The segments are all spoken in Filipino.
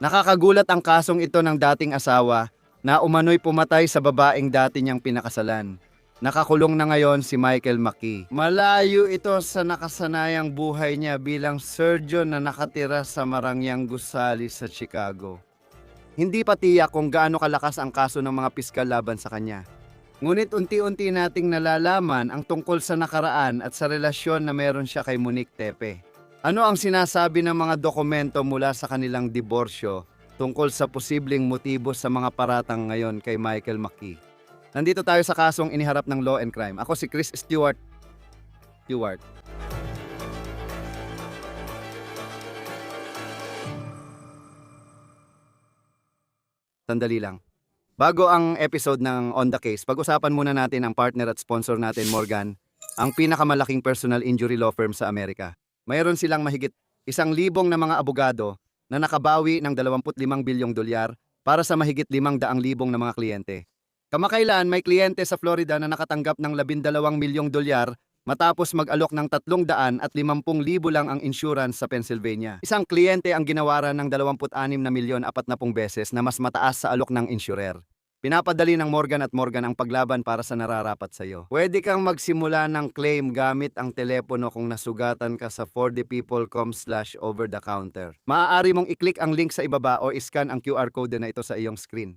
Nakakagulat ang kasong ito ng dating asawa na umano'y pumatay sa babaeng dati niyang pinakasalan. Nakakulong na ngayon si Michael Maki. Malayo ito sa nakasanayang buhay niya bilang surgeon na nakatira sa Marangyang Gusali sa Chicago. Hindi pa tiyak kung gaano kalakas ang kaso ng mga piskal laban sa kanya. Ngunit unti-unti nating nalalaman ang tungkol sa nakaraan at sa relasyon na meron siya kay Monique Tepe. Ano ang sinasabi ng mga dokumento mula sa kanilang diborsyo tungkol sa posibleng motibo sa mga paratang ngayon kay Michael Maki? Nandito tayo sa kasong iniharap ng Law and Crime. Ako si Chris Stewart. Sandali lang. Bago ang episode ng On The Case, pag-usapan muna natin ang partner at sponsor natin, Morgan, ang pinakamalaking personal injury law firm sa Amerika. Mayroon silang mahigit 1,000 na mga abogado na nakabawi ng 25 bilyong dolyar para sa mahigit 500,000 na mga kliyente. Kamakailan may kliyente sa Florida na nakatanggap ng 12 milyong dolyar matapos mag-alok ng 350,000 lang ang insurance sa Pennsylvania. Isang kliyente ang ginawaran ng 26 milyon 40 beses na mas mataas sa alok ng insurer. Pinapadali ng Morgan & Morgan ang paglaban para sa nararapat sa iyo. Pwede kang magsimula ng claim gamit ang telepono kung nasugatan ka sa forthepeople.com/over-the-counter. Maaari mong i-click ang link sa ibaba o iscan ang QR code na ito sa iyong screen.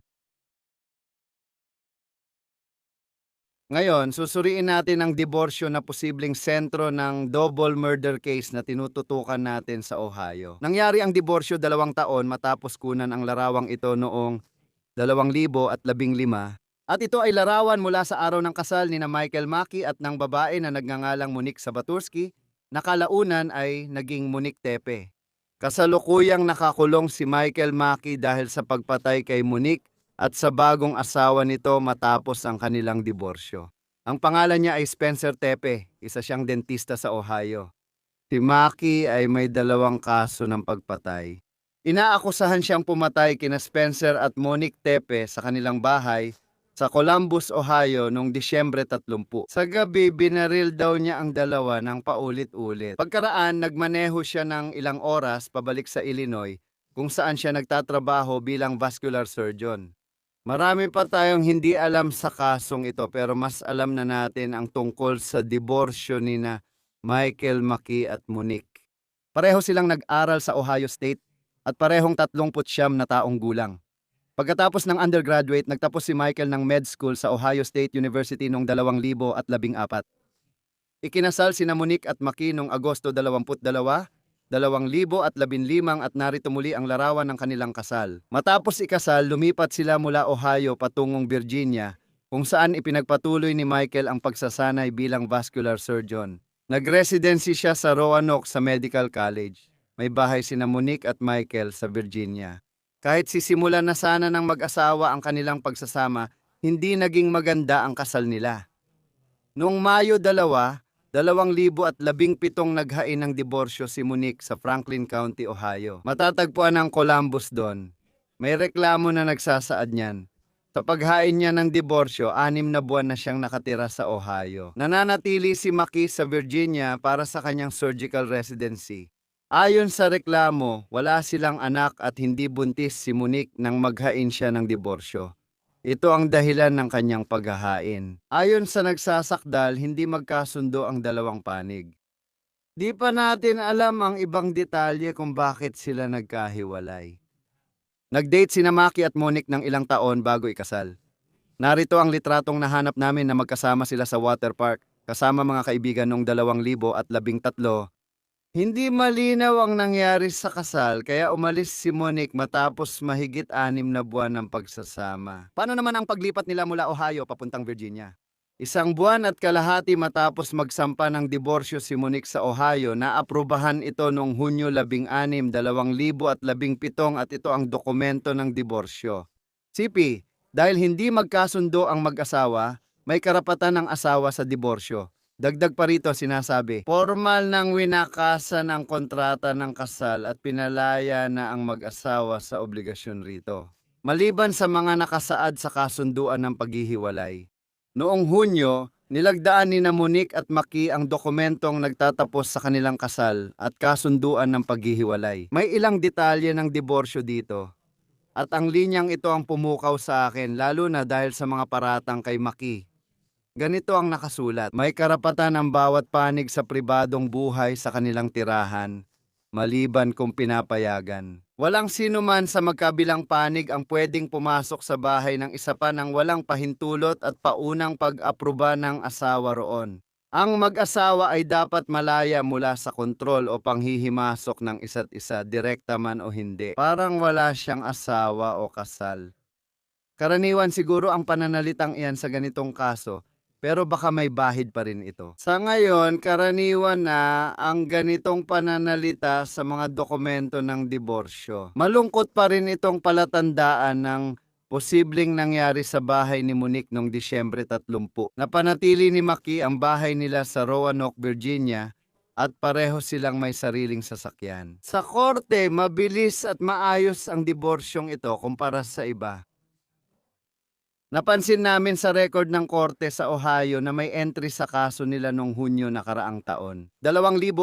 Ngayon, susuriin natin ang diborsyo na posibleng sentro ng double murder case na tinututukan natin sa Ohio. Nangyari ang diborsyo 2 taon matapos kunan ang larawang ito noong 2015 at ito ay larawan mula sa araw ng kasal ni na Michael Maki at ng babae na nagngangalang Monique Sabaturski na kalaunan ay naging Monique Tepe. Kasalukuyang nakakulong si Michael Maki dahil sa pagpatay kay Monique at sa bagong asawa nito matapos ang kanilang diborsyo. Ang pangalan niya ay Spencer Tepe, isa siyang dentista sa Ohio. Si Maki ay may 2 kaso ng pagpatay. Inaakusahan siyang pumatay kina Spencer at Monique Tepe sa kanilang bahay sa Columbus, Ohio noong Disyembre 30. Sa gabi, binaril daw niya ang dalawa ng paulit-ulit. Pagkaraan, nagmaneho siya ng ilang oras pabalik sa Illinois kung saan siya nagtatrabaho bilang vascular surgeon. Marami pa tayong hindi alam sa kasong ito pero mas alam na natin ang tungkol sa diborsyo ni na Michael Maki at Monique. Pareho silang nag-aral sa Ohio State at parehong 39 na taong gulang. Pagkatapos ng undergraduate, nagtapos si Michael ng med school sa Ohio State University noong 2014. Ikinasal sina Monique at Maki noong Agosto 22, 2015 at narito muli ang larawan ng kanilang kasal. Matapos ikasal, lumipat sila mula Ohio patungong Virginia kung saan ipinagpatuloy ni Michael ang pagsasanay bilang vascular surgeon. Nag-residency siya sa Roanoke sa Medical College. May bahay sina Monique at Michael sa Virginia. Kahit sisimulan na sana ng mag-asawa ang kanilang pagsasama, hindi naging maganda ang kasal nila. Noong Mayo 2017 naghain ng diborsyo si Monique sa Franklin County, Ohio. Matatagpuan ng Columbus doon. May reklamo na nagsasaad niyan. Sa paghain niya ng diborsyo, 6 na buwan na siyang nakatira sa Ohio. Nananatili si Maki sa Virginia para sa kanyang surgical residency. Ayon sa reklamo, wala silang anak at hindi buntis si Monique nang maghain siya ng diborsyo. Ito ang dahilan ng kanyang paghahain. Ayon sa nagsasakdal, hindi magkasundo ang dalawang panig. Di pa natin alam ang ibang detalye kung bakit sila nagkahiwalay. Nag-date sina Maki at Monique ng ilang taon bago ikasal. Narito ang litratong nahanap namin na magkasama sila sa water park kasama mga kaibigan noong 2013. Hindi malinaw ang nangyari sa kasal kaya umalis si Monique matapos mahigit 6 na buwan ng pagsasama. Paano naman ang paglipat nila mula Ohio papuntang Virginia? 1 buwan at kalahati matapos magsampa ng diborsyo si Monique sa Ohio, naaprubahan ito noong Hunyo 16, 2017 at ito ang dokumento ng diborsyo. CP, dahil hindi magkasundo ang mag-asawa, may karapatan ng asawa sa diborsyo. Dagdag pa rito sinasabi, formal nang winakasan ang kontrata ng kasal at pinalaya na ang mag-asawa sa obligasyon rito. Maliban sa mga nakasaad sa kasunduan ng paghihiwalay. Noong Hunyo, Nilagdaan ni na Monique at Maki ang dokumentong nagtatapos sa kanilang kasal at kasunduan ng paghihiwalay. May ilang detalye ng diborsyo dito. At ang linyang ito ang pumukaw sa akin, lalo na dahil sa mga paratang kay Maki. Ganito ang nakasulat: may karapatan ang bawat panig sa pribadong buhay sa kanilang tirahan, maliban kung pinapayagan. Walang sino man sa magkabilang panig ang pwedeng pumasok sa bahay ng isa pa nang walang pahintulot at paunang pag-aproba ng asawa roon. Ang mag-asawa ay dapat malaya mula sa kontrol o panghihimasok ng isa't isa, direkta man o hindi. Parang wala siyang asawa o kasal. Karaniwan siguro ang pananalitang iyan sa ganitong kaso, pero baka may bahid pa rin ito. Sa ngayon, karaniwan na ang ganitong pananalita sa mga dokumento ng diborsyo. Malungkot pa rin itong palatandaan ng posibleng nangyari sa bahay ni Monique noong Disyembre 30. Napanatili ni Maki ang bahay nila sa Roanoke, Virginia, at pareho silang may sariling sasakyan. Sa korte, mabilis at maayos ang diborsyong ito kumpara sa iba. Napansin namin sa record ng korte sa Ohio na may entry sa kaso nila noong Hunyo nakaraang taon. 2025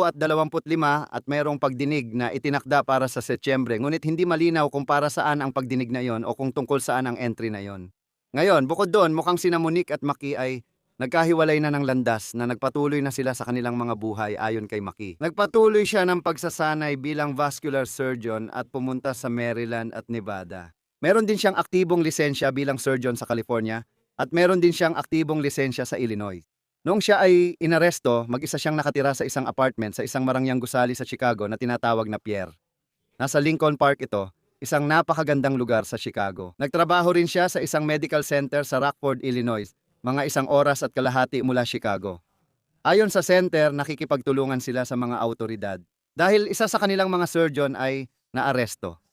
at mayroong pagdinig na itinakda para sa Setyembre, ngunit hindi malinaw kung para saan ang pagdinig na yon o kung tungkol saan ang entry na yon. Ngayon, bukod doon, mukhang sina Monique at Maki ay nagkahiwalay na ng landas na nagpatuloy na sila sa kanilang mga buhay ayon kay Maki. Nagpatuloy siya ng pagsasanay bilang vascular surgeon at pumunta sa Maryland at Nevada. Meron din siyang aktibong lisensya bilang surgeon sa California at meron din siyang aktibong lisensya sa Illinois. Noong siya ay inaresto, mag-isa siyang nakatira sa isang apartment sa isang marangyang gusali sa Chicago na tinatawag na Pierre. Nasa Lincoln Park ito, isang napakagandang lugar sa Chicago. Nagtrabaho rin siya sa isang medical center sa Rockford, Illinois, mga 1 oras at kalahati mula Chicago. Ayon sa center, nakikipagtulungan sila sa mga autoridad. Dahil isa sa kanilang mga surgeon ay naaresto.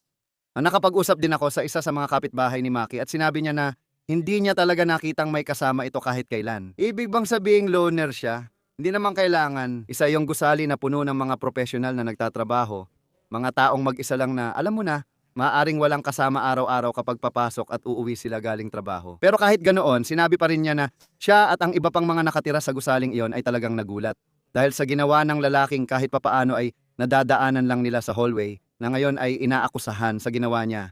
Nakapag-usap din ako sa isa sa mga kapitbahay ni Maki at sinabi niya na hindi niya talaga nakitang may kasama ito kahit kailan. Ibig bang sabihing loner siya? Hindi naman kailangan. Isa yung gusali na puno ng mga profesional na nagtatrabaho. Mga taong mag-isa lang na, alam mo na, maaaring walang kasama araw-araw kapag papasok at uuwi sila galing trabaho. Pero kahit ganoon, sinabi pa rin niya na siya at ang iba pang mga nakatira sa gusaling iyon ay talagang nagulat. Dahil sa ginawa ng lalaking kahit papaano ay nadadaanan lang nila sa hallway, na ngayon ay inaakusahan sa ginawa niya.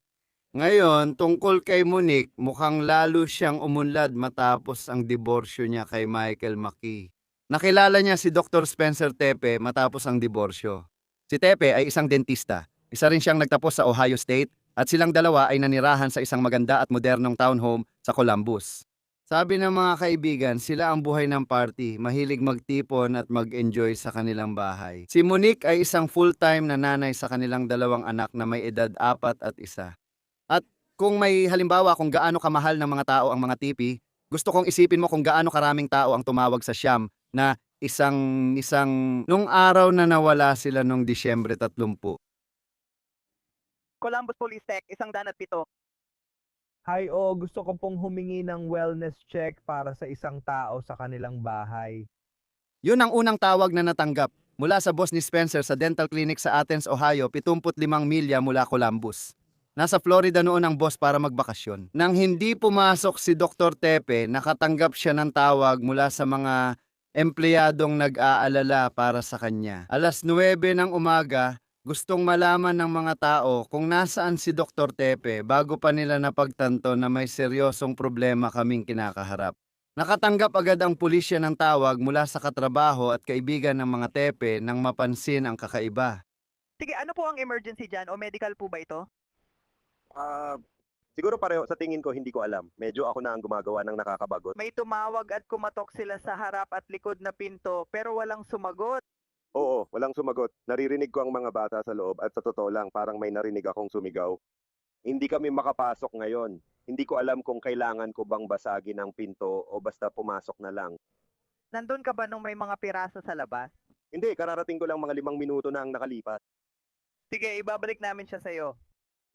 Ngayon, tungkol kay Monique, mukhang lalo siyang umunlad matapos ang diborsyo niya kay Michael Maki. Nakilala niya si Dr. Spencer Tepe matapos ang diborsyo. Si Tepe ay isang dentista. Isa rin siyang nagtapos sa Ohio State at silang dalawa ay nanirahan sa isang maganda at modernong townhome sa Columbus. Sabi ng mga kaibigan, sila ang buhay ng party, mahilig magtipon at mag-enjoy sa kanilang bahay. Si Monique ay isang full-time na nanay sa kanilang 2 anak na may edad 4 at 1. At kung may halimbawa kung gaano kamahal ng mga tao ang mga tipi, gusto kong isipin mo kung gaano karaming tao ang tumawag sa Siyam na isang nung araw na nawala sila nung Disyembre 30. Columbus Police Tech, 107. Hi, gusto ko pong humingi ng wellness check para sa isang tao sa kanilang bahay. Yun ang unang tawag na natanggap mula sa boss ni Spencer sa dental clinic sa Athens, Ohio, 75 milya mula Columbus. Nasa Florida noon ang boss para magbakasyon. Nang hindi pumasok si Dr. Tepe, nakatanggap siya ng tawag mula sa mga empleyadong nag-aalala para sa kanya. 9:00 ng umaga, gustong malaman ng mga tao kung nasaan si Dr. Tepe bago pa nila napagtanto na may seryosong problema kaming kinakaharap. Nakatanggap agad ang pulisya ng tawag mula sa katrabaho at kaibigan ng mga Tepe nang mapansin ang kakaiba. Sige, ano po ang emergency dyan o medical po ba ito? Siguro pareho, sa tingin ko hindi ko alam. Medyo ako na ang gumagawa ng nakakabagot. May tumawag at kumatok sila sa harap at likod na pinto pero walang sumagot. Oo, walang sumagot. Naririnig ko ang mga bata sa loob at sa totoo lang parang may narinig akong sumigaw. Hindi kami makapasok ngayon. Hindi ko alam kung kailangan ko bang basagin ang pinto o basta pumasok na lang. Nandun ka ba nung may mga piraso sa labas? Hindi, kararating ko lang mga 5 minuto na ang nakalipas. Sige, ibabalik namin siya sa'yo.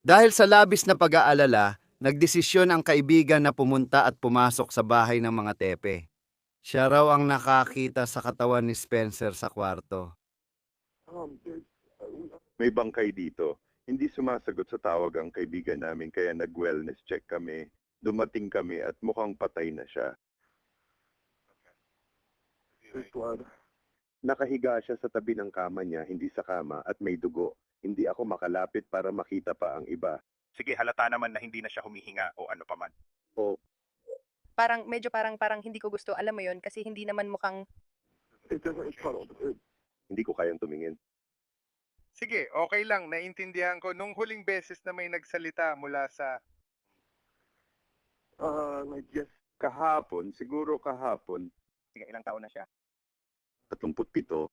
Dahil sa labis na pag-aalala, nagdesisyon ang kaibigan na pumunta at pumasok sa bahay ng mga Tepe. Siya raw ang nakakita sa katawan ni Spencer sa kwarto. May bangkay dito. Hindi sumasagot sa tawag ang kaibigan namin kaya nag-wellness check kami. Dumating kami at mukhang patay na siya. Nakahiga siya sa tabi ng kama niya, hindi sa kama, at may dugo. Hindi ako makalapit para makita pa ang iba. Sige, halata naman na hindi na siya humihinga o ano paman. O, Parang medyo parang hindi ko gusto, alam mo yon kasi hindi naman mukhang hindi ko kayang tumingin. Sige, okay lang. Naintindihan ko. Nung huling beses na may nagsalita mula sa... Kahapon, siguro kahapon, Sige, ilang taon na siya? 37,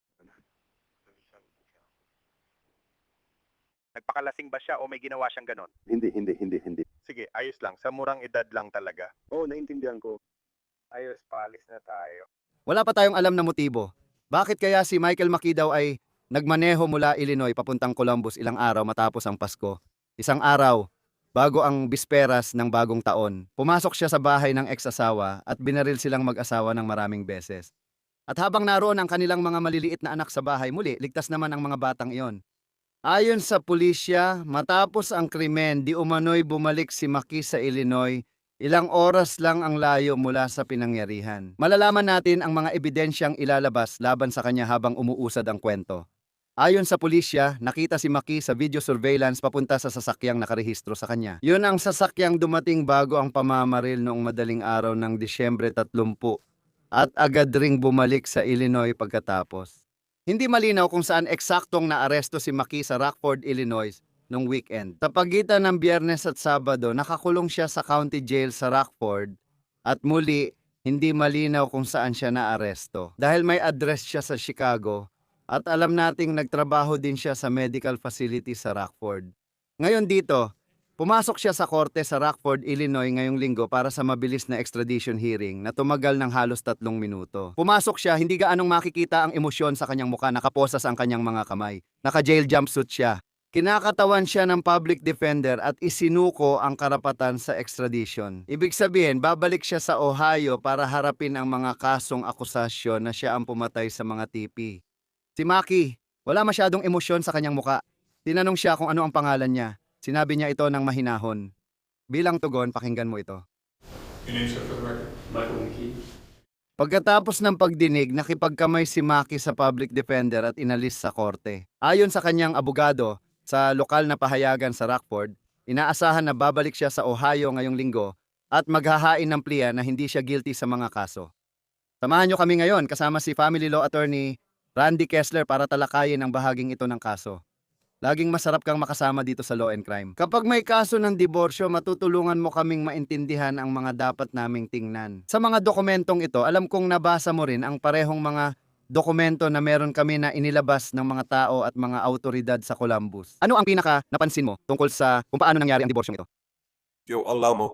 Nagpakalasing ba siya o may ginawa siyang ganon? hindi. Sige, ayos lang. Sa murang edad lang talaga. Oo, naintindihan ko. Ayos, paalis na tayo. Wala pa tayong alam na motibo. Bakit kaya si Michael Maki daw ay nagmaneho mula Illinois papuntang Columbus ilang araw matapos ang Pasko? Isang araw, bago ang bisperas ng bagong taon. Pumasok siya sa bahay ng ex-asawa at binaril silang mag-asawa ng maraming beses. At habang naroon ang kanilang mga maliliit na anak sa bahay, muli, ligtas naman ang mga batang iyon. Ayon sa pulisya, matapos ang krimen, di umano'y bumalik si Maki sa Illinois. Ilang oras lang ang layo mula sa pinangyarihan. Malalaman natin ang mga ebidensyang ilalabas laban sa kanya habang umuusad ang kwento. Ayon sa pulisya, nakita si Maki sa video surveillance papunta sa sasakyang nakarehistro sa kanya. Yun ang sasakyang dumating bago ang pamamaril noong madaling araw ng Disyembre 30 at agad ring bumalik sa Illinois pagkatapos. Hindi malinaw kung saan eksaktong naaresto si Maki sa Rockford, Illinois noong weekend. Sa pagitan ng Biyernes at Sabado, nakakulong siya sa county jail sa Rockford at muli, hindi malinaw kung saan siya naaresto. Dahil may address siya sa Chicago at alam nating nagtrabaho din siya sa medical facility sa Rockford. Ngayon dito, pumasok siya sa korte sa Rockford, Illinois ngayong linggo para sa mabilis na extradition hearing na tumagal ng halos 3 minuto. Pumasok siya, hindi gaanong makikita ang emosyon sa kanyang mukha, nakaposas ang kanyang mga kamay. Naka-jail jumpsuit siya. Kinakatawan siya ng public defender at isinuko ang karapatan sa extradition. Ibig sabihin, babalik siya sa Ohio para harapin ang mga kasong akusasyon na siya ang pumatay sa mga tipi. Si Maki, wala masyadong emosyon sa kanyang muka. Tinanong siya kung ano ang pangalan niya. Sinabi niya ito ng mahinahon. Bilang tugon, pakinggan mo ito. Your name, sir, for the record? Michael McKee. Pagkatapos ng pagdinig, nakipagkamay si Maki sa public defender at inalis sa korte. Ayon sa kanyang abogado, sa lokal na pahayagan sa Rockford, inaasahan na babalik siya sa Ohio ngayong linggo at maghahain ng plea na hindi siya guilty sa mga kaso. Samahan niyo kami ngayon kasama si family law attorney Randy Kessler para talakayin ang bahaging ito ng kaso. Laging masarap kang makasama dito sa Law and Crime. Kapag may kaso ng diborsyo, matutulungan mo kaming maintindihan ang mga dapat naming tingnan. Sa mga dokumentong ito, alam kong nabasa mo rin ang parehong mga dokumento na meron kami na inilabas ng mga tao at mga autoridad sa Columbus. Ano ang pinaka napansin mo tungkol sa kung paano nangyari ang diborsyong ito? Yo, alam mo,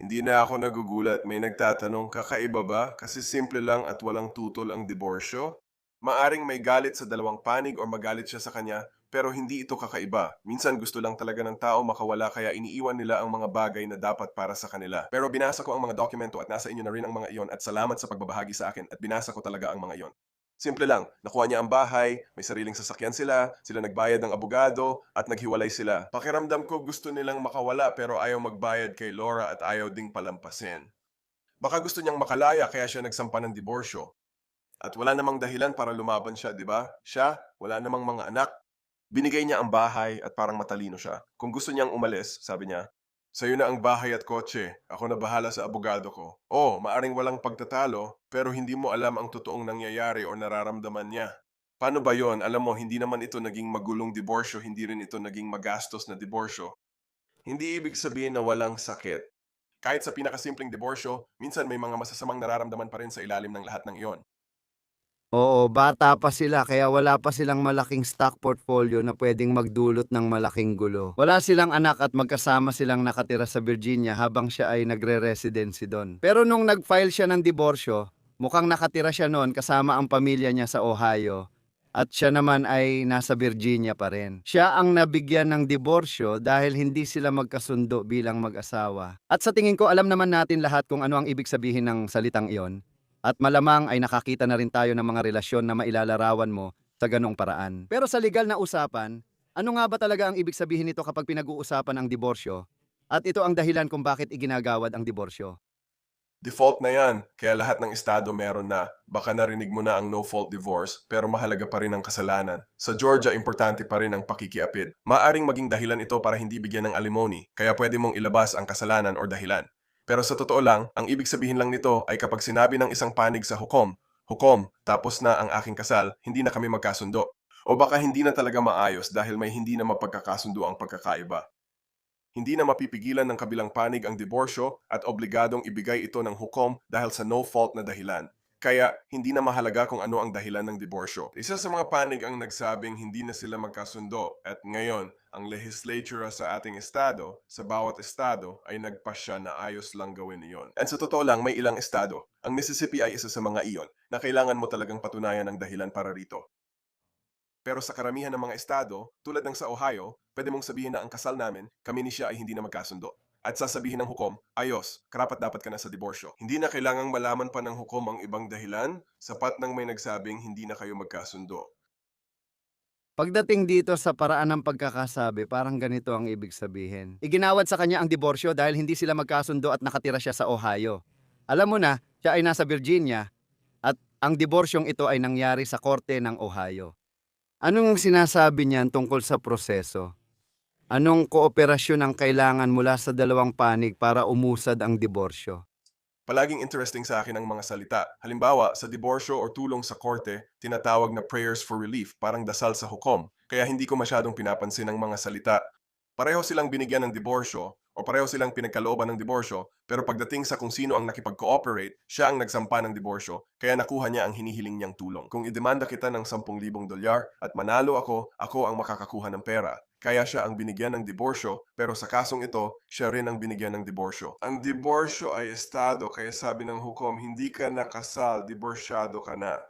hindi na ako nagugulat. May nagtatanong, kakaiba ba? Kasi simple lang at walang tutol ang diborsyo? Maaring may galit sa dalawang panig o magalit siya sa kanya, pero hindi ito kakaiba. Minsan gusto lang talaga ng tao makawala kaya iniiwan nila ang mga bagay na dapat para sa kanila. Pero binasa ko ang mga dokumento at nasa inyo na rin ang mga iyon at salamat sa pagbabahagi sa akin at binasa ko talaga ang mga iyon. Simple lang, nakuha niya ang bahay, may sariling sasakyan sila nagbayad ng abogado at naghiwalay sila. Pakiramdam ko gusto nilang makawala pero ayaw magbayad kay Laura at ayaw ding palampasin. Baka gusto niyang makalaya kaya siya nagsampa ng diborsyo. At wala namang dahilan para lumaban siya, di ba? Siya, wala namang mga anak. Binigay niya ang bahay at parang matalino siya. Kung gusto niyang umalis, sabi niya, sa'yo na ang bahay at kotse. Ako na bahala sa abogado ko. Oh, maaring walang pagtatalo, pero hindi mo alam ang totoong nangyayari o nararamdaman niya. Paano ba yon? Alam mo, hindi naman ito naging magulong diborsyo, hindi rin ito naging magastos na diborsyo. Hindi ibig sabihin na walang sakit. Kahit sa pinakasimpleng diborsyo, minsan may mga masasamang nararamdaman pa rin sa ilalim ng lahat ng iyon. Oo, bata pa sila kaya wala pa silang malaking stock portfolio na pwedeng magdulot ng malaking gulo. Wala silang anak at magkasama silang nakatira sa Virginia habang siya ay nagre-residency doon. Pero nung nag-file siya ng diborsyo, mukhang nakatira siya noon kasama ang pamilya niya sa Ohio at siya naman ay nasa Virginia pa rin. Siya ang nabigyan ng diborsyo dahil hindi sila magkasundo bilang mag-asawa. At sa tingin ko alam naman natin lahat kung ano ang ibig sabihin ng salitang iyon. At malamang ay nakakita na rin tayo ng mga relasyon na mailalarawan mo sa ganong paraan. Pero sa legal na usapan, ano nga ba talaga ang ibig sabihin nito kapag pinag-uusapan ang diborsyo? At ito ang dahilan kung bakit iginagawad ang diborsyo. Default na yan, kaya lahat ng estado meron na. Baka narinig mo na ang no-fault divorce, pero mahalaga pa rin ang kasalanan. Sa Georgia, importante pa rin ang pakikiapid. Maaring maging dahilan ito para hindi bigyan ng alimony, kaya pwede mong ilabas ang kasalanan o dahilan. Pero sa totoo lang, ang ibig sabihin lang nito ay kapag sinabi ng isang panig sa hukom, "Hukom, tapos na ang aking kasal, hindi na kami magkasundo." O baka hindi na talaga maayos dahil may hindi na mapagkakasundo ang pagkakaiba. Hindi na mapipigilan ng kabilang panig ang diborsyo at obligadong ibigay ito ng hukom dahil sa no-fault na dahilan. Kaya, hindi na mahalaga kung ano ang dahilan ng diborsyo. Isa sa mga panig ang nagsabing hindi na sila magkasundo at ngayon, ang legislature sa ating estado, sa bawat estado, ay nagpasya na ayos lang gawin iyon. At sa totoo lang, may ilang estado. Ang Mississippi ay isa sa mga iyon na kailangan mo talagang patunayan ang dahilan para rito. Pero sa karamihan ng mga estado, tulad ng sa Ohio, pwede mong sabihin na ang kasal namin, kami ni siya ay hindi na magkasundo. At sasabihin ng hukom, ayos, karapat dapat ka na sa diborsyo. Hindi na kailangang malaman pa ng hukom ang ibang dahilan, sapat nang may nagsabing hindi na kayo magkasundo. Pagdating dito sa paraan ng pagkakasabi, parang ganito ang ibig sabihin. Iginawad sa kanya ang diborsyo dahil hindi sila magkasundo at nakatira siya sa Ohio. Alam mo na, siya ay nasa Virginia at ang diborsyong ito ay nangyari sa korte ng Ohio. Anong sinasabi niyan tungkol sa proseso? Anong kooperasyon ang kailangan mula sa dalawang panig para umusad ang diborsyo? Palaging interesting sa akin ang mga salita. Halimbawa, sa diborsyo o tulong sa korte, tinatawag na prayers for relief, parang dasal sa hukom. Kaya hindi ko masyadong pinapansin ang mga salita. Pareho silang binigyan ng diborsyo o pareho silang pinagkalooban ng diborsyo, pero pagdating sa kung sino ang nakipag-cooperate, siya ang nagsampa ng diborsyo, kaya nakuha niya ang hinihiling niyang tulong. Kung idemanda kita ng $10,000 at manalo ako ang makakakuha ng pera. Kaya siya ang binigyan ng diborsyo, pero sa kasong ito, siya rin ang binigyan ng diborsyo. Ang diborsyo ay estado, kaya sabi ng hukom, hindi ka nakasal, diborsyado ka na.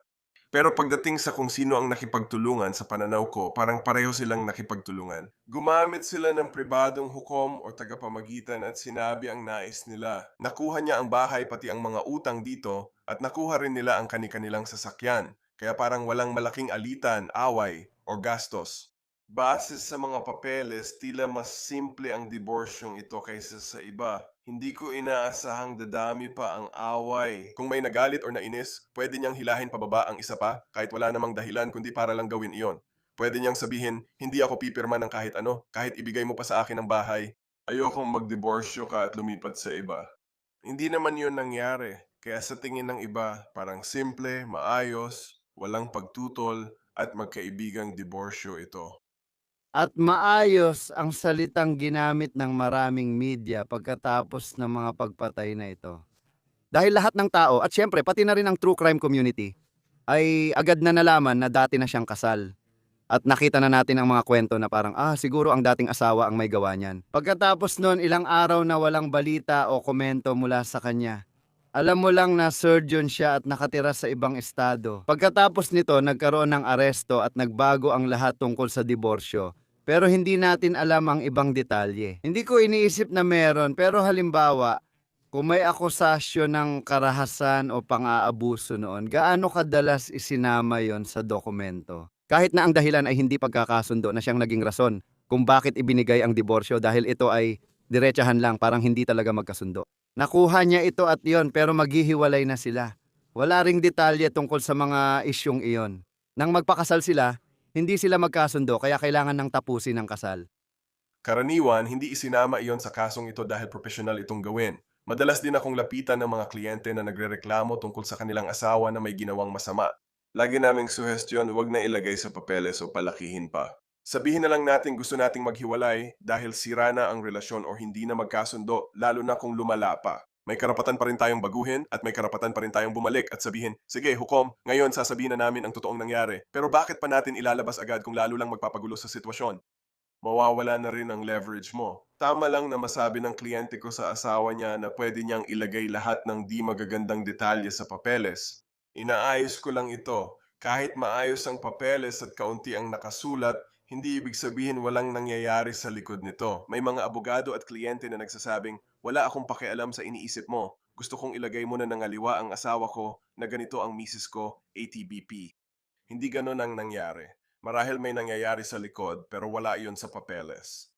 Pero pagdating sa kung sino ang nakipagtulungan sa pananaw ko, parang pareho silang nakipagtulungan. Gumamit sila ng pribadong hukom o tagapamagitan at sinabi ang nais nila. Nakuha niya ang bahay pati ang mga utang dito at nakuha rin nila ang kani-kanilang sasakyan. Kaya parang walang malaking alitan, away o gastos. Base sa mga papeles, tila mas simple ang diborsyong ito kaysa sa iba. Hindi ko inaasahang dadami pa ang away. Kung may nagalit o nainis, pwede niyang hilahin pababa ang isa pa kahit wala namang dahilan kundi para lang gawin iyon. Pwede niyang sabihin, hindi ako pipirma ng kahit ano, kahit ibigay mo pa sa akin ang bahay. Ayokong magdiborsyo ka at lumipat sa iba. Hindi naman yun nangyari. Kaya sa tingin ng iba, parang simple, maayos, walang pagtutol, at magkaibigang diborsyo ito. At maayos ang salitang ginamit ng maraming media pagkatapos ng mga pagpatay na ito. Dahil lahat ng tao, at syempre pati na rin ang true crime community, ay agad na nalaman na dati na siyang kasal. At nakita na natin ang mga kwento na parang, siguro ang dating asawa ang may gawa niyan. Pagkatapos noon, ilang araw na walang balita o komento mula sa kanya. Alam mo lang na surgeon siya at nakatira sa ibang estado. Pagkatapos nito, nagkaroon ng aresto at nagbago ang lahat tungkol sa diborsyo. Pero hindi natin alam ang ibang detalye. Hindi ko iniisip na meron, pero halimbawa, kung may akusasyon ng karahasan o pang-aabuso noon, gaano kadalas isinama yon sa dokumento? Kahit na ang dahilan ay hindi pagkakasundo na siyang naging rason kung bakit ibinigay ang diborsyo dahil ito ay diretsahan lang, parang hindi talaga magkasundo. Nakuha niya ito at yon pero maghihiwalay na sila. Wala ring detalye tungkol sa mga isyong iyon. Nang magpakasal sila, hindi sila magkasundo kaya kailangan ng tapusin ang kasal. Karaniwan, hindi isinama iyon sa kasong ito dahil profesional itong gawin. Madalas din akong lapitan ng mga kliyente na nagrereklamo tungkol sa kanilang asawa na may ginawang masama. Lagi naming suhestyon, huwag na ilagay sa papeles o palakihin pa. Sabihin na lang natin gusto nating maghiwalay dahil sira na ang relasyon o hindi na magkasundo, lalo na kung lumala pa. May karapatan pa rin tayong baguhin at may karapatan pa rin tayong bumalik at sabihin, sige hukom, ngayon sasabihin na namin ang totoong nangyari. Pero bakit pa natin ilalabas agad kung lalo lang magpapagulo sa sitwasyon? Mawawala na rin ang leverage mo. Tama lang na masabi ng kliyente ko sa asawa niya na pwede niyang ilagay lahat ng di magagandang detalye sa papeles. Inaayos ko lang ito. Kahit maayos ang papeles at kaunti ang nakasulat, hindi ibig sabihin walang nangyayari sa likod nito. May mga abogado at kliyente na nagsasabing, wala akong pakialam sa iniisip mo. Gusto kong ilagay mo na ng aliwa ang asawa ko na ganito ang misis ko, ATBP. Hindi ganon ang nangyari. Marahil may nangyayari sa likod pero wala iyon sa papeles.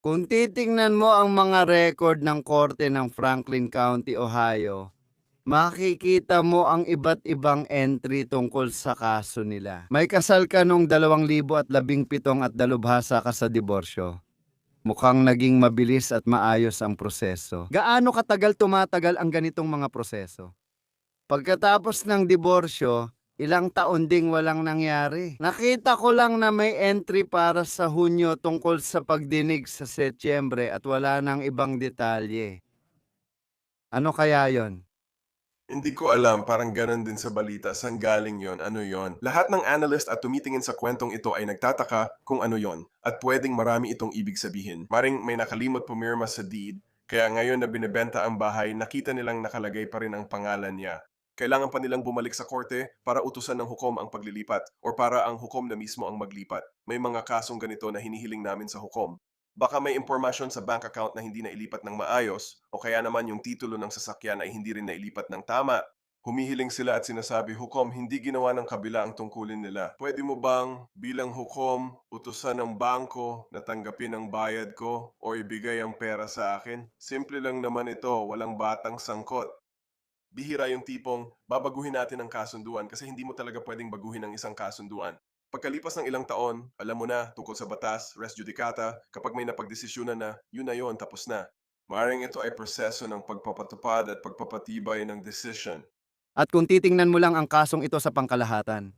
Kung titingnan mo ang mga record ng korte ng Franklin County, Ohio, makikita mo ang iba't ibang entry tungkol sa kaso nila. May kasal ka nung 2017 at dalubhasa ka sa diborsyo. Mukhang naging mabilis at maayos ang proseso. Gaano katagal tumatagal ang ganitong mga proseso? Pagkatapos ng diborsyo, ilang taon ding walang nangyari. Nakita ko lang na may entry para sa Hunyo tungkol sa pagdinig sa Setyembre at wala nang ibang detalye. Ano kaya yon? Hindi ko alam, parang ganun din sa balita. Saan galing yon? Ano yon? Lahat ng analyst at tumitingin sa kwentong ito ay nagtataka kung ano yon. At pwedeng marami itong ibig sabihin. Maring may nakalimot pumirma sa deed, kaya ngayon na binebenta ang bahay, nakita nilang nakalagay pa rin ang pangalan niya. Kailangan pa nilang bumalik sa korte para utusan ng hukom ang paglilipat o para ang hukom na mismo ang maglipat. May mga kasong ganito na hinihiling namin sa hukom. Baka may impormasyon sa bank account na hindi nailipat ng maayos o kaya naman yung titulo ng sasakyan ay hindi rin nailipat ng tama. Humihiling sila at sinasabi, hukom, hindi ginawa ng kabila ang tungkulin nila. Pwede mo bang bilang hukom, utusan ng bangko na tanggapin ang bayad ko o ibigay ang pera sa akin? Simple lang naman ito, walang batang sangkot. Bihira yung tipong babaguhin natin ang kasunduan kasi hindi mo talaga pwedeng baguhin ang isang kasunduan. Pagkalipas ng ilang taon, alam mo na, tungkol sa batas, res judicata, kapag may napagdesisyonan na, yun na yun, tapos na. Maaaring ito ay proseso ng pagpapatupad at pagpapatibay ng decision. At kung titingnan mo lang ang kasong ito sa pangkalahatan,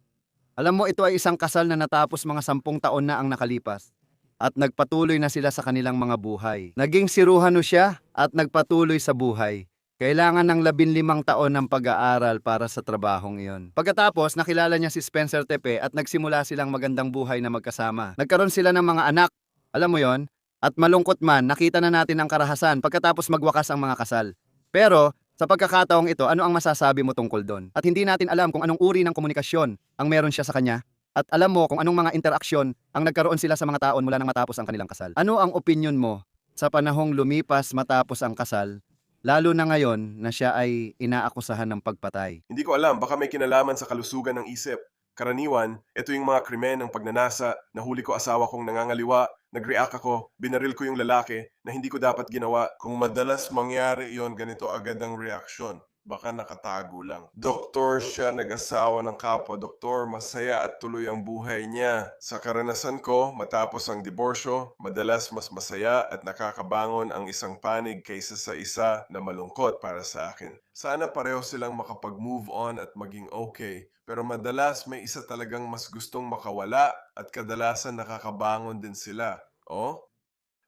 alam mo ito ay isang kasal na natapos mga 10 taon na ang nakalipas at nagpatuloy na sila sa kanilang mga buhay. Naging siruhano siya at nagpatuloy sa buhay. Kailangan ng 15 taon ng pag-aaral para sa trabahong iyon. Pagkatapos, nakilala niya si Spencer Tepe at nagsimula silang magandang buhay na magkasama. Nagkaroon sila ng mga anak, alam mo yon? At malungkot man, nakita na natin ang karahasan pagkatapos magwakas ang mga kasal. Pero, sa pagkakataong ito, ano ang masasabi mo tungkol doon? At hindi natin alam kung anong uri ng komunikasyon ang meron siya sa kanya. At alam mo kung anong mga interaksyon ang nagkaroon sila sa mga taon mula nang matapos ang kanilang kasal. Ano ang opinion mo sa panahong lumipas matapos ang kasal? Lalo na ngayon na siya ay inaakusahan ng pagpatay. Hindi ko alam, baka may kinalaman sa kalusugan ng isip. Karaniwan, ito yung mga krimen ng pagnanasa, nahuli ko asawa kong nangangaliwa, nag-react ako, binaril ko yung lalaki na hindi ko dapat ginawa. Kung madalas mangyari yon, ganito agad ang reaksyon. Baka nakatago lang. Doktor siya, nag-asawa ng kapwa doktor, masaya at tuloy ang buhay niya. Sa karanasan ko, matapos ang diborsyo, madalas mas masaya at nakakabangon ang isang panig kaysa sa isa na malungkot para sa akin. Sana pareho silang makapag-move on at maging okay, pero madalas may isa talagang mas gustong makawala at kadalasan nakakabangon din sila. Oh?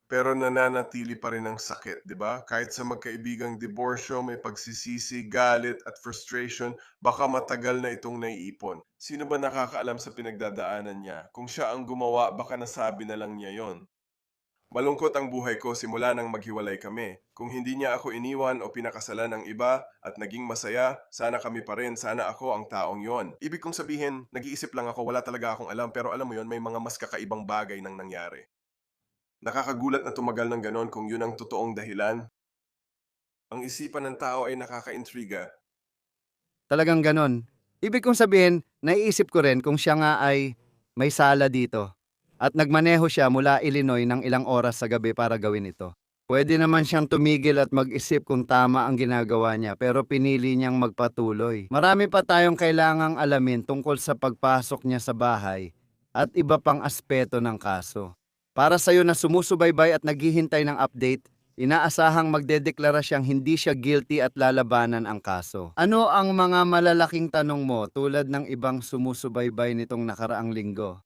Pero nananatili pa rin ang sakit, di ba? Kahit sa magkaibigang diborsyo, may pagsisisi, galit at frustration, baka matagal na itong naiipon. Sino ba nakakaalam sa pinagdadaanan niya? Kung siya ang gumawa, baka nasabi na lang niya yon. Malungkot ang buhay ko simula nang maghiwalay kami. Kung hindi niya ako iniwan o pinakasalan ng iba at naging masaya, sana kami pa rin, sana ako ang taong yon. Ibig kong sabihin, nag-iisip lang ako, wala talaga akong alam, pero alam mo yon, may mga mas kakaibang bagay nang nangyari. Nakakagulat na tumagal ng ganon kung yun ang totoong dahilan. Ang isipan ng tao ay nakaka-intriga. Talagang ganon. Ibig kong sabihin, naiisip ko rin kung siya nga ay may sala dito. At nagmaneho siya mula Illinois ng ilang oras sa gabi para gawin ito. Pwede naman siyang tumigil at mag-isip kung tama ang ginagawa niya, pero pinili niyang magpatuloy. Marami pa tayong kailangang alamin tungkol sa pagpasok niya sa bahay at iba pang aspeto ng kaso. Para sa'yo na sumusubaybay at naghihintay ng update, inaasahang magdedeklara siyang hindi siya guilty at lalabanan ang kaso. Ano ang mga malalaking tanong mo tulad ng ibang sumusubaybay nitong nakaraang linggo?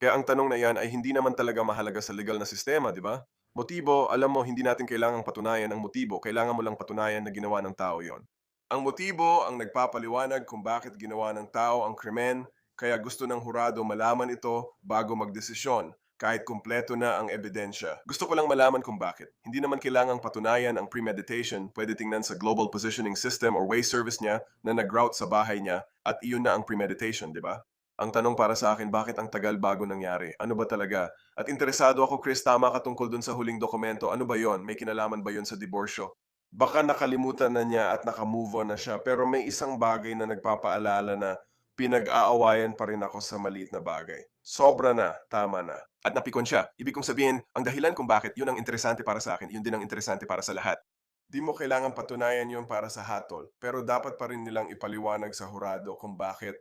Kaya ang tanong na yan ay hindi naman talaga mahalaga sa legal na sistema, di ba? Motibo, alam mo, hindi natin kailangang patunayan ang motibo. Kailangan mo lang patunayan na ginawa ng tao yon. Ang motibo ang nagpapaliwanag kung bakit ginawa ng tao ang krimen, kaya gusto ng hurado malaman ito bago magdesisyon. Kahit kumpleto na ang ebidensya. Gusto ko lang malaman kung bakit. Hindi naman kailangang patunayan ang premeditation, pwede tingnan sa global positioning system or way service niya na nag-route sa bahay niya at iyon na ang premeditation, di ba? Ang tanong para sa akin, bakit ang tagal bago nangyari? Ano ba talaga? At interesado ako, Chris, tama ka tungkol dun sa huling dokumento. Ano ba yon? May kinalaman ba yon sa diborsyo? Baka nakalimutan na niya at nakamove on na siya, pero may isang bagay na nagpapaalala na pinag-aawayan pa rin ako sa maliit na bagay. Sobra na, tama na. At napikon siya. Ibig kong sabihin, ang dahilan kung bakit yun ang interesante para sa akin, yun din ang interesante para sa lahat. Di mo kailangan patunayan yun para sa hatol, pero dapat pa rin nilang ipaliwanag sa hurado kung bakit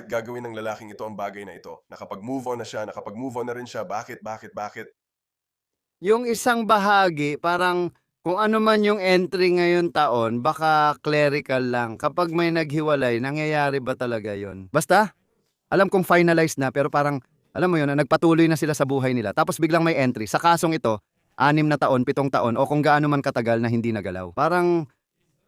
gagawin ng lalaking ito ang bagay na ito. Nakapag-move on na siya, nakapag-move on na rin siya, bakit? Yung isang bahagi, parang kung ano man yung entry ngayon taon, baka clerical lang. Kapag may naghiwalay, nangyayari ba talaga yon? Basta, alam kong finalized na, pero parang, alam mo yun, na nagpatuloy na sila sa buhay nila. Tapos biglang may entry. Sa kasong ito, 6 na taon, 7 taon, o kung gaano man katagal na hindi nagalaw. Parang,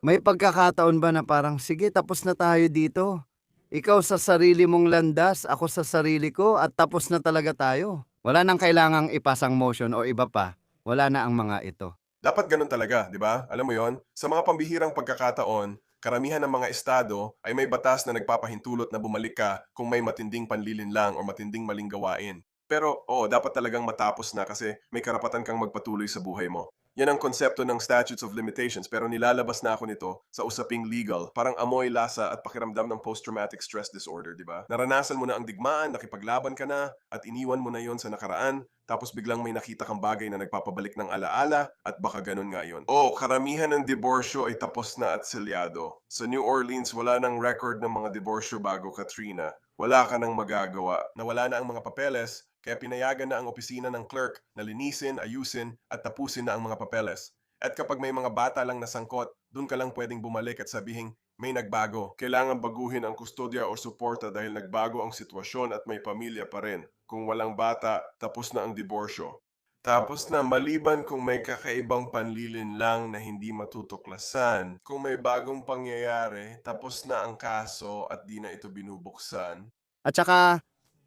may pagkakataon ba na parang, sige, tapos na tayo dito. Ikaw sa sarili mong landas, ako sa sarili ko, at tapos na talaga tayo. Wala nang kailangang ipasang motion o iba pa. Wala na ang mga ito. Dapat ganun talaga, di ba? Alam mo yon, sa mga pambihirang pagkakataon, karamihan ng mga estado ay may batas na nagpapahintulot na bumalik ka kung may matinding panlilinlang o matinding maling gawain. Pero oo, dapat talagang matapos na kasi may karapatan kang magpatuloy sa buhay mo. Yan ang konsepto ng statutes of limitations pero nilalabas na ako nito sa usaping legal. Parang amoy, lasa at pakiramdam ng post-traumatic stress disorder, di ba? Naranasan mo na ang digmaan, nakipaglaban ka na at iniwan mo na yon sa nakaraan. Tapos biglang may nakita kang bagay na nagpapabalik ng alaala at baka ganun nga yun. Oh, karamihan ng diborsyo ay tapos na at selyado. Sa New Orleans, wala nang record ng mga diborsyo bago Katrina. Wala ka nang magagawa. Nawala na ang mga papeles, kaya pinayagan na ang opisina ng clerk na linisin, ayusin at tapusin na ang mga papeles. At kapag may mga bata lang nasangkot, dun ka lang pwedeng bumalik at sabihing, may nagbago. Kailangan baguhin ang kustodya o suporta dahil nagbago ang sitwasyon at may pamilya pa rin. Kung walang bata, tapos na ang diborsyo. Tapos na maliban kung may kakaibang panlilin lang na hindi matutuklasan. Kung may bagong pangyayari, tapos na ang kaso at di na ito binubuksan. At saka,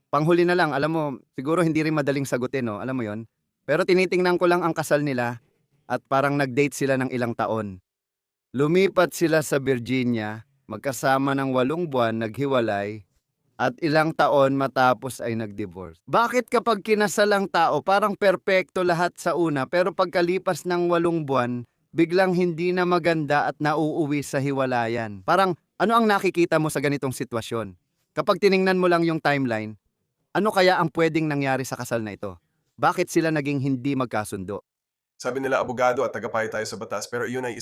panghuli na lang, alam mo, siguro hindi rin madaling sagutin, no? Alam mo yon. Pero tinitingnan ko lang ang kasal nila at parang nag-date sila ng ilang taon. Lumipat sila sa Virginia, magkasama ng 8 buwan, naghiwalay, at ilang taon matapos ay nag-divorce. Bakit kapag kinasal ang tao, parang perpekto lahat sa una, pero pagkalipas ng 8 buwan, biglang hindi na maganda at nauuwi sa hiwalayan? Parang, ano ang nakikita mo sa ganitong sitwasyon? Kapag tiningnan mo lang yung timeline, ano kaya ang pwedeng nangyari sa kasal na ito? Bakit sila naging hindi magkasundo? Sabi nila abogado at tagapayo tayo sa batas pero iyon ay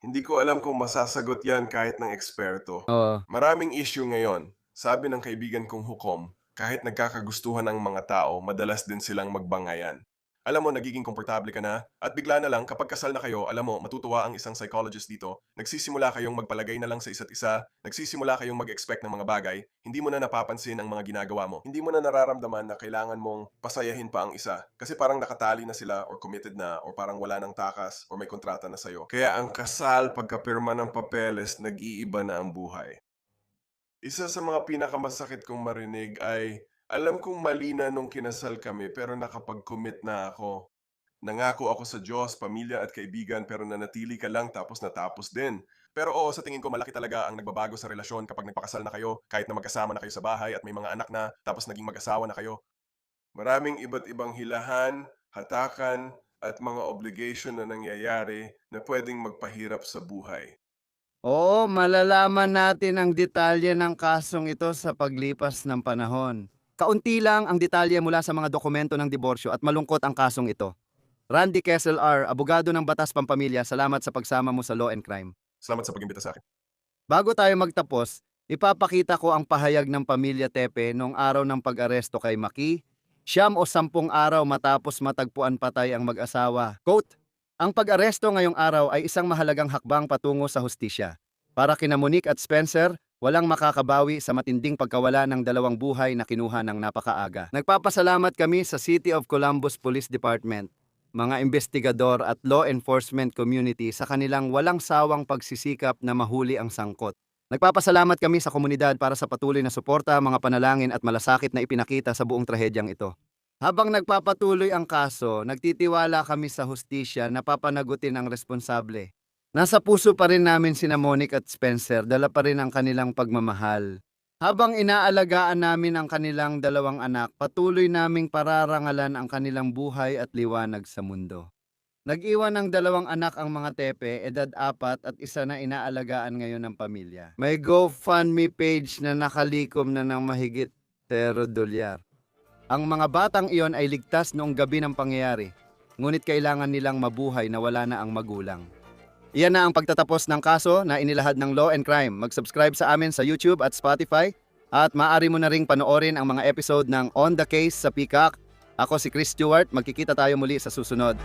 hindi ko alam kung masasagot yan kahit ng eksperto. Oo. Maraming issue ngayon. Sabi ng kaibigan kong hukom, kahit nagkakagustuhan ang mga tao, madalas din silang magbangayan. Alam mo, nagiging komportable ka na at bigla na lang kapag kasal na kayo, alam mo, matutuwa ang isang psychologist dito, nagsisimula kayong magpalagay na lang sa isa't isa, nagsisimula kayong mag-expect ng mga bagay, hindi mo na napapansin ang mga ginagawa mo. Hindi mo na nararamdaman na kailangan mong pasayahin pa ang isa kasi parang nakatali na sila or committed na or parang wala ng takas or may kontrata na sa'yo. Kaya ang kasal pagkapirma ng papeles, nag-iiba na ang buhay. Isa sa mga pinakamasakit kong marinig ay, alam kong mali na nung kinasal kami pero nakapag-commit na ako. Nangako ako sa Diyos, pamilya at kaibigan pero nanatili ka lang tapos natapos din. Pero oo, sa tingin ko malaki talaga ang nagbabago sa relasyon kapag nagpakasal na kayo, kahit na magkasama na kayo sa bahay at may mga anak na tapos naging mag-asawa na kayo. Maraming iba't ibang hilahan, hatakan at mga obligation na nangyayari na pwedeng magpahirap sa buhay. Oo, malalaman natin ang detalye ng kasong ito sa paglipas ng panahon. Kaunti lang ang detalye mula sa mga dokumento ng diborsyo at malungkot ang kasong ito. Randy Kessel R., abogado ng Batas Pampamilya, salamat sa pagsama mo sa Law and Crime. Salamat sa pag-imbita sa akin. Bago tayo magtapos, ipapakita ko ang pahayag ng pamilya Tepe noong araw ng pag-aresto kay Maki, 9 o 10 araw matapos matagpuan patay ang mag-asawa. Quote, ang pag-aresto ngayong araw ay isang mahalagang hakbang patungo sa hustisya. Para kina Monique at Spencer, walang makakabawi sa matinding pagkawala ng 2 buhay na kinuha ng napakaaga. Nagpapasalamat kami sa City of Columbus Police Department, mga investigador at law enforcement community sa kanilang walang sawang pagsisikap na mahuli ang sangkot. Nagpapasalamat kami sa komunidad para sa patuloy na suporta, mga panalangin at malasakit na ipinakita sa buong trahedyang ito. Habang nagpapatuloy ang kaso, nagtitiwala kami sa hustisya na papanagutin ang responsable. Nasa puso pa rin namin sina Monique at Spencer, dala pa rin ang kanilang pagmamahal. Habang inaalagaan namin ang kanilang 2 anak, patuloy naming pararangalan ang kanilang buhay at liwanag sa mundo. Nag-iwan ng 2 anak ang mga Tepe, edad 4 at isa na inaalagaan ngayon ng pamilya. May GoFundMe page na nakalikom na ng mahigit Pero dolyar. Ang mga batang iyon ay ligtas noong gabi ng pangyayari, ngunit kailangan nilang mabuhay na wala na ang magulang. Iyan na ang pagtatapos ng kaso na inilahad ng Law and Crime. Mag-subscribe sa amin sa YouTube at Spotify at maaari mo na ring panoorin ang mga episode ng On the Case sa Peacock. Ako si Chris Stewart, magkikita tayo muli sa susunod.